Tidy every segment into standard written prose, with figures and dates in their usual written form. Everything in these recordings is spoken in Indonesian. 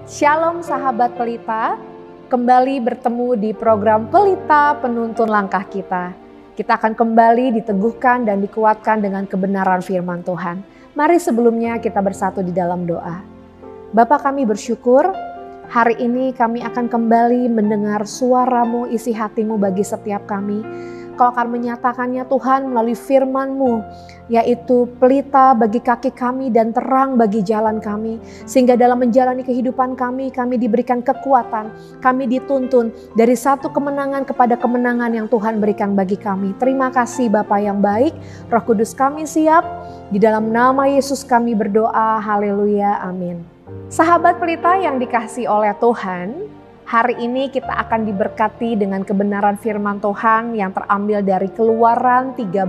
Shalom sahabat Pelita, kembali bertemu di program Pelita Penuntun Langkah Kita. Kita akan kembali diteguhkan dan dikuatkan dengan kebenaran firman Tuhan. Mari sebelumnya kita bersatu di dalam doa. Bapa, kami bersyukur hari ini kami akan kembali mendengar suara-Mu, isi hati-Mu bagi setiap kami. Kau akan menyatakannya Tuhan melalui firman-Mu, yaitu pelita bagi kaki kami dan terang bagi jalan kami. Sehingga dalam menjalani kehidupan kami diberikan kekuatan, kami dituntun dari satu kemenangan kepada kemenangan yang Tuhan berikan bagi kami. Terima kasih Bapa yang baik, Roh Kudus kami siap. Di dalam nama Yesus kami berdoa, haleluya, amin. Sahabat pelita yang dikasihi oleh Tuhan, hari ini kita akan diberkati dengan kebenaran firman Tuhan yang terambil dari Keluaran 13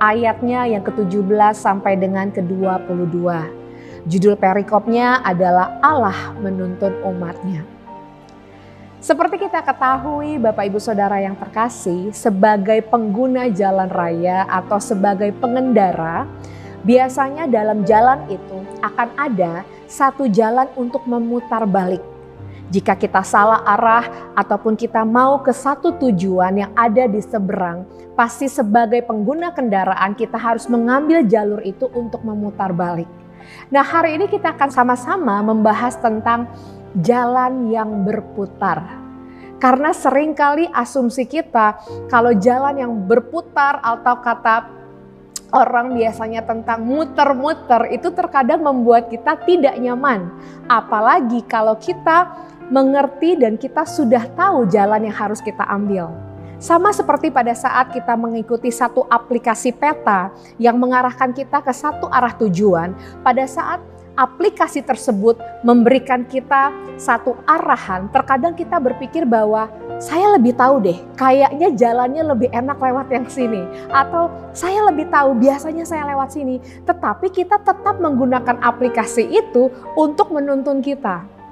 ayatnya yang ke-17 sampai dengan ke-22. Judul perikopnya adalah Allah menuntun umatnya. Seperti kita ketahui Bapak Ibu Saudara yang terkasih, sebagai pengguna jalan raya atau sebagai pengendara, biasanya dalam jalan itu akan ada satu jalan untuk memutar balik. Jika kita salah arah ataupun kita mau ke satu tujuan yang ada di seberang, pasti sebagai pengguna kendaraan kita harus mengambil jalur itu untuk memutar balik. Nah, hari ini kita akan sama-sama membahas tentang jalan yang berputar. Karena seringkali asumsi kita kalau jalan yang berputar atau kata orang biasanya tentang muter-muter itu terkadang membuat kita tidak nyaman. Apalagi kalau kita mengerti dan kita sudah tahu jalan yang harus kita ambil. Sama seperti pada saat kita mengikuti satu aplikasi peta yang mengarahkan kita ke satu arah tujuan. Pada saat aplikasi tersebut memberikan kita satu arahan, terkadang kita berpikir bahwa saya lebih tahu deh, kayaknya jalannya lebih enak lewat yang sini. Atau saya lebih tahu, biasanya saya lewat sini. Tetapi kita tetap menggunakan aplikasi itu untuk menuntun kita.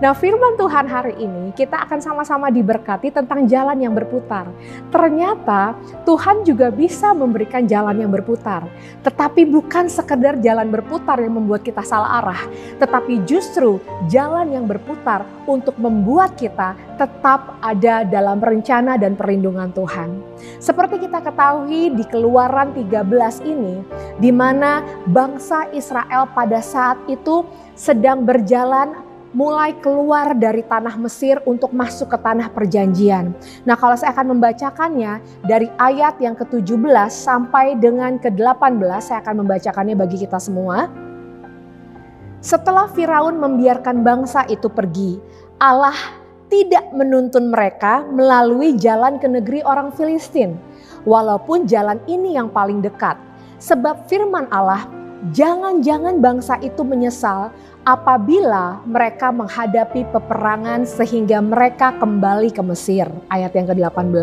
Nah, firman Tuhan hari ini kita akan sama-sama diberkati tentang jalan yang berputar. Ternyata Tuhan juga bisa memberikan jalan yang berputar. Tetapi bukan sekedar jalan berputar yang membuat kita salah arah. Tetapi justru jalan yang berputar untuk membuat kita tetap ada dalam rencana dan perlindungan Tuhan. Seperti kita ketahui di Keluaran 13 ini, di mana bangsa Israel pada saat itu sedang berjalan mulai keluar dari tanah Mesir untuk masuk ke tanah perjanjian. Nah, kalau saya akan membacakannya dari ayat yang ke-17 sampai dengan ke-18, saya akan membacakannya bagi kita semua. Setelah Firaun membiarkan bangsa itu pergi, Allah tidak menuntun mereka melalui jalan ke negeri orang Filistin, walaupun jalan ini yang paling dekat. Sebab firman Allah, jangan-jangan bangsa itu menyesal apabila mereka menghadapi peperangan sehingga mereka kembali ke Mesir. Ayat yang ke-18.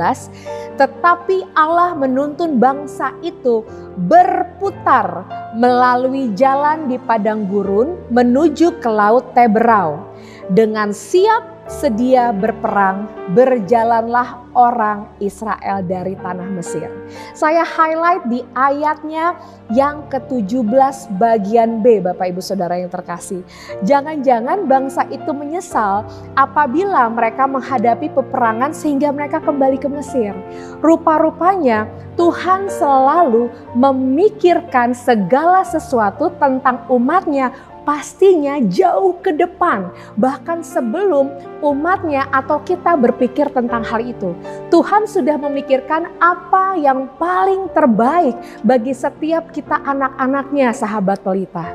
Tetapi Allah menuntun bangsa itu berputar melalui jalan di padang gurun menuju ke laut Teberau. Dengan siap sedia berperang, berjalanlah orang Israel dari tanah Mesir. Saya highlight di ayatnya yang ke-17 bagian B, Bapak Ibu Saudara yang terkasih. Jangan-jangan bangsa itu menyesal apabila mereka menghadapi peperangan sehingga mereka kembali ke Mesir. Rupa-rupanya Tuhan selalu memikirkan segala sesuatu tentang umatnya pastinya jauh ke depan, bahkan sebelum umatnya atau kita berpikir tentang hal itu. Tuhan sudah memikirkan apa yang paling terbaik bagi setiap kita anak-anaknya, sahabat pelita.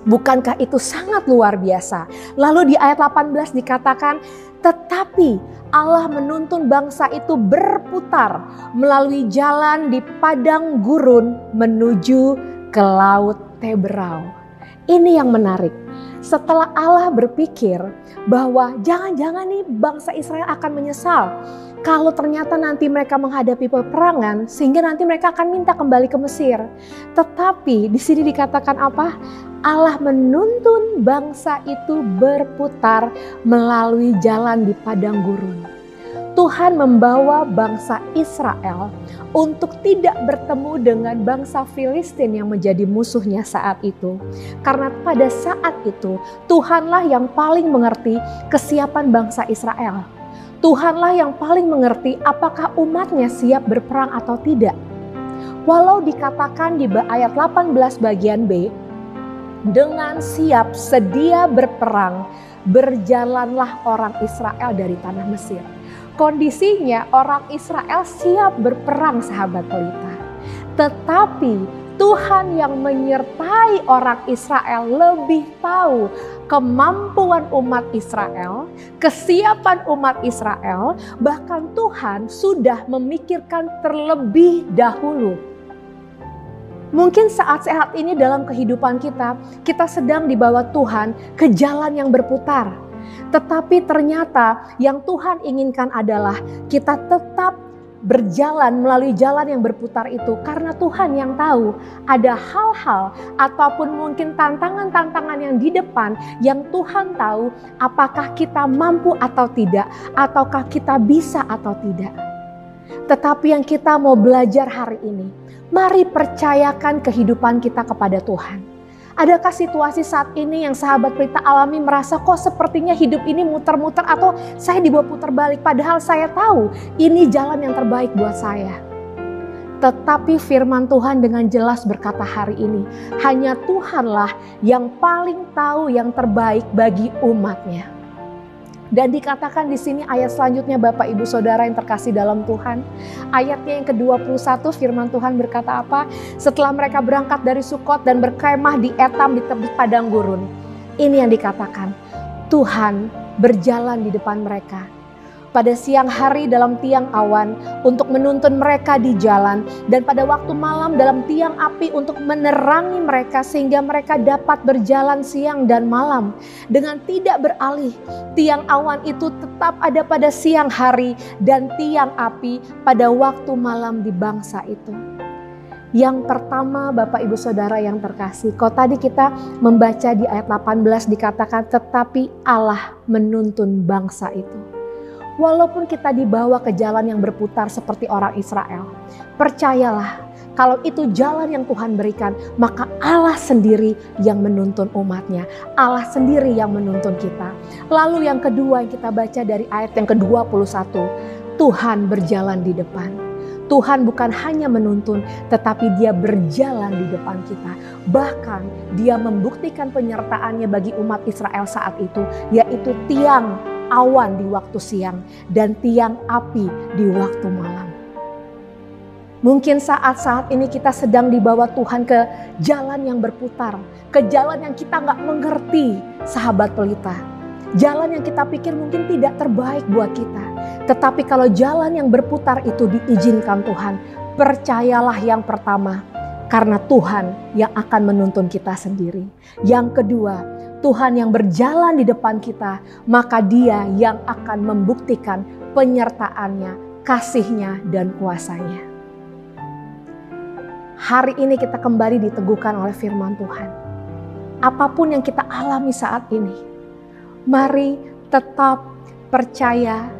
Bukankah itu sangat luar biasa? Lalu di ayat 18 dikatakan, tetapi Allah menuntun bangsa itu berputar melalui jalan di padang gurun menuju ke laut Teberau. Ini yang menarik. Setelah Allah berpikir bahwa jangan-jangan nih bangsa Israel akan menyesal kalau ternyata nanti mereka menghadapi peperangan sehingga nanti mereka akan minta kembali ke Mesir. Tetapi di sini dikatakan apa? Allah menuntun bangsa itu berputar melalui jalan di padang gurun. Tuhan membawa bangsa Israel untuk tidak bertemu dengan bangsa Filistin yang menjadi musuhnya saat itu. Karena pada saat itu Tuhanlah yang paling mengerti kesiapan bangsa Israel. Tuhanlah yang paling mengerti apakah umatnya siap berperang atau tidak. Walau dikatakan di ayat 18 bagian B, dengan siap sedia berperang, berjalanlah orang Israel dari tanah Mesir. Kondisinya orang Israel siap berperang, sahabat pelita. Tetapi Tuhan yang menyertai orang Israel lebih tahu kemampuan umat Israel, kesiapan umat Israel, bahkan Tuhan sudah memikirkan terlebih dahulu. Mungkin saat-saat ini dalam kehidupan kita sedang dibawa Tuhan ke jalan yang berputar. Tetapi ternyata yang Tuhan inginkan adalah kita tetap berjalan melalui jalan yang berputar itu. Karena Tuhan yang tahu ada hal-hal ataupun mungkin tantangan-tantangan yang di depan yang Tuhan tahu apakah kita mampu atau tidak, ataukah kita bisa atau tidak. Tetapi yang kita mau belajar hari ini, mari percayakan kehidupan kita kepada Tuhan. Adakah situasi saat ini yang sahabat pelita alami merasa kok sepertinya hidup ini muter-muter atau saya dibawa putar balik, padahal saya tahu ini jalan yang terbaik buat saya. Tetapi firman Tuhan dengan jelas berkata hari ini, hanya Tuhanlah yang paling tahu yang terbaik bagi umatnya. Dan dikatakan di sini ayat selanjutnya Bapak Ibu Saudara yang terkasih dalam Tuhan. Ayatnya yang ke-21 firman Tuhan berkata apa? Setelah mereka berangkat dari Sukot dan berkemah di Etam di tepi padang gurun. Ini yang dikatakan, Tuhan berjalan di depan mereka. Pada siang hari dalam tiang awan untuk menuntun mereka di jalan, dan pada waktu malam dalam tiang api untuk menerangi mereka sehingga mereka dapat berjalan siang dan malam dengan tidak beralih. Tiang awan itu tetap ada pada siang hari dan tiang api pada waktu malam di bangsa itu. Yang pertama Bapak Ibu Saudara yang terkasih, kalau tadi kita membaca di ayat 18 dikatakan tetapi Allah menuntun bangsa itu. Walaupun kita dibawa ke jalan yang berputar seperti orang Israel, percayalah kalau itu jalan yang Tuhan berikan, maka Allah sendiri yang menuntun umatnya. Allah sendiri yang menuntun kita. Lalu yang kedua yang kita baca dari ayat yang ke-21, Tuhan berjalan di depan. Tuhan bukan hanya menuntun, tetapi Dia berjalan di depan kita. Bahkan Dia membuktikan penyertaannya bagi umat Israel saat itu, yaitu tiang awan di waktu siang dan tiang api di waktu malam. Mungkin saat-saat ini kita sedang dibawa Tuhan ke jalan yang berputar, ke jalan yang kita gak mengerti, sahabat pelita. Jalan yang kita pikir mungkin tidak terbaik buat kita. Tetapi kalau jalan yang berputar itu diizinkan Tuhan, percayalah yang pertama, karena Tuhan yang akan menuntun kita sendiri. Yang kedua, Tuhan yang berjalan di depan kita, maka Dia yang akan membuktikan penyertaannya, kasih-Nya, dan kuasanya. Hari ini kita kembali diteguhkan oleh firman Tuhan. Apapun yang kita alami saat ini, mari tetap percaya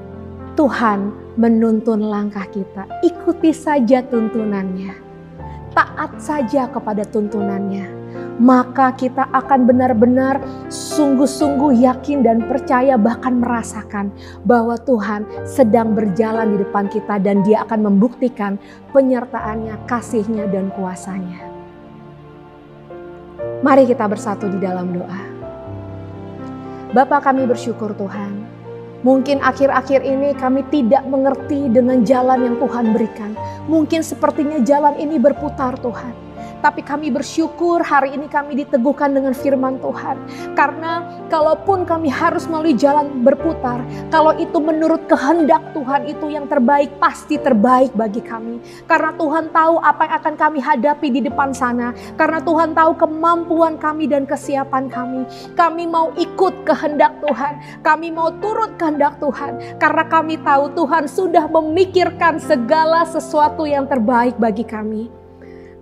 Tuhan menuntun langkah kita. Ikuti saja tuntunannya, taat saja kepada tuntunannya. Maka kita akan benar-benar sungguh-sungguh yakin dan percaya, bahkan merasakan bahwa Tuhan sedang berjalan di depan kita dan Dia akan membuktikan penyertaannya, kasih-Nya, dan kuasanya. Mari kita bersatu di dalam doa. Bapa, kami bersyukur Tuhan. Mungkin akhir-akhir ini kami tidak mengerti dengan jalan yang Tuhan berikan. Mungkin sepertinya jalan ini berputar Tuhan. Tapi kami bersyukur hari ini kami diteguhkan dengan firman Tuhan. Karena kalaupun kami harus melalui jalan berputar, kalau itu menurut kehendak Tuhan itu yang terbaik, pasti terbaik bagi kami. Karena Tuhan tahu apa yang akan kami hadapi di depan sana. Karena Tuhan tahu kemampuan kami dan kesiapan kami. Kami mau ikut kehendak Tuhan. Kami mau turut kehendak Tuhan. Karena kami tahu Tuhan sudah memikirkan segala sesuatu yang terbaik bagi kami.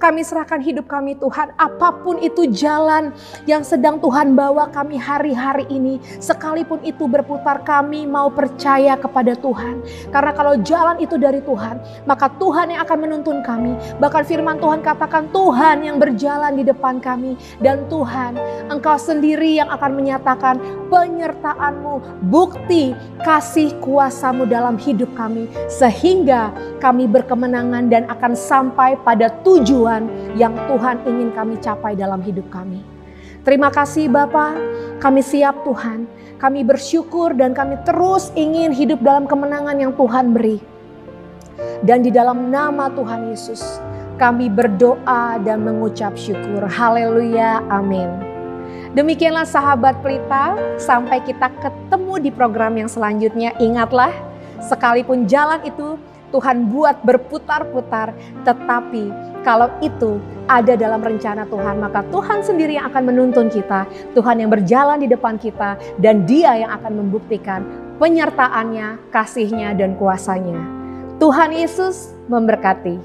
Kami serahkan hidup kami Tuhan, apapun itu jalan yang sedang Tuhan bawa kami hari-hari ini, sekalipun itu berputar, kami mau percaya kepada Tuhan. Karena kalau jalan itu dari Tuhan, maka Tuhan yang akan menuntun kami. Bahkan firman Tuhan katakan Tuhan yang berjalan di depan kami. Dan Tuhan, Engkau sendiri yang akan menyatakan penyertaan-Mu, bukti kasih kuasa-Mu dalam hidup kami. Sehingga kami berkemenangan dan akan sampai pada tujuan yang Tuhan ingin kami capai dalam hidup kami. Terima kasih Bapa, kami siap Tuhan. Kami bersyukur dan kami terus ingin hidup dalam kemenangan yang Tuhan beri. Dan di dalam nama Tuhan Yesus, kami berdoa dan mengucap syukur. Haleluya, amin. Demikianlah sahabat Pelita, sampai kita ketemu di program yang selanjutnya. Ingatlah, sekalipun jalan itu Tuhan buat berputar-putar, tetapi kalau itu ada dalam rencana Tuhan, maka Tuhan sendiri yang akan menuntun kita. Tuhan yang berjalan di depan kita, dan Dia yang akan membuktikan penyertaannya, kasih-Nya, dan kuasa-Nya. Tuhan Yesus memberkati.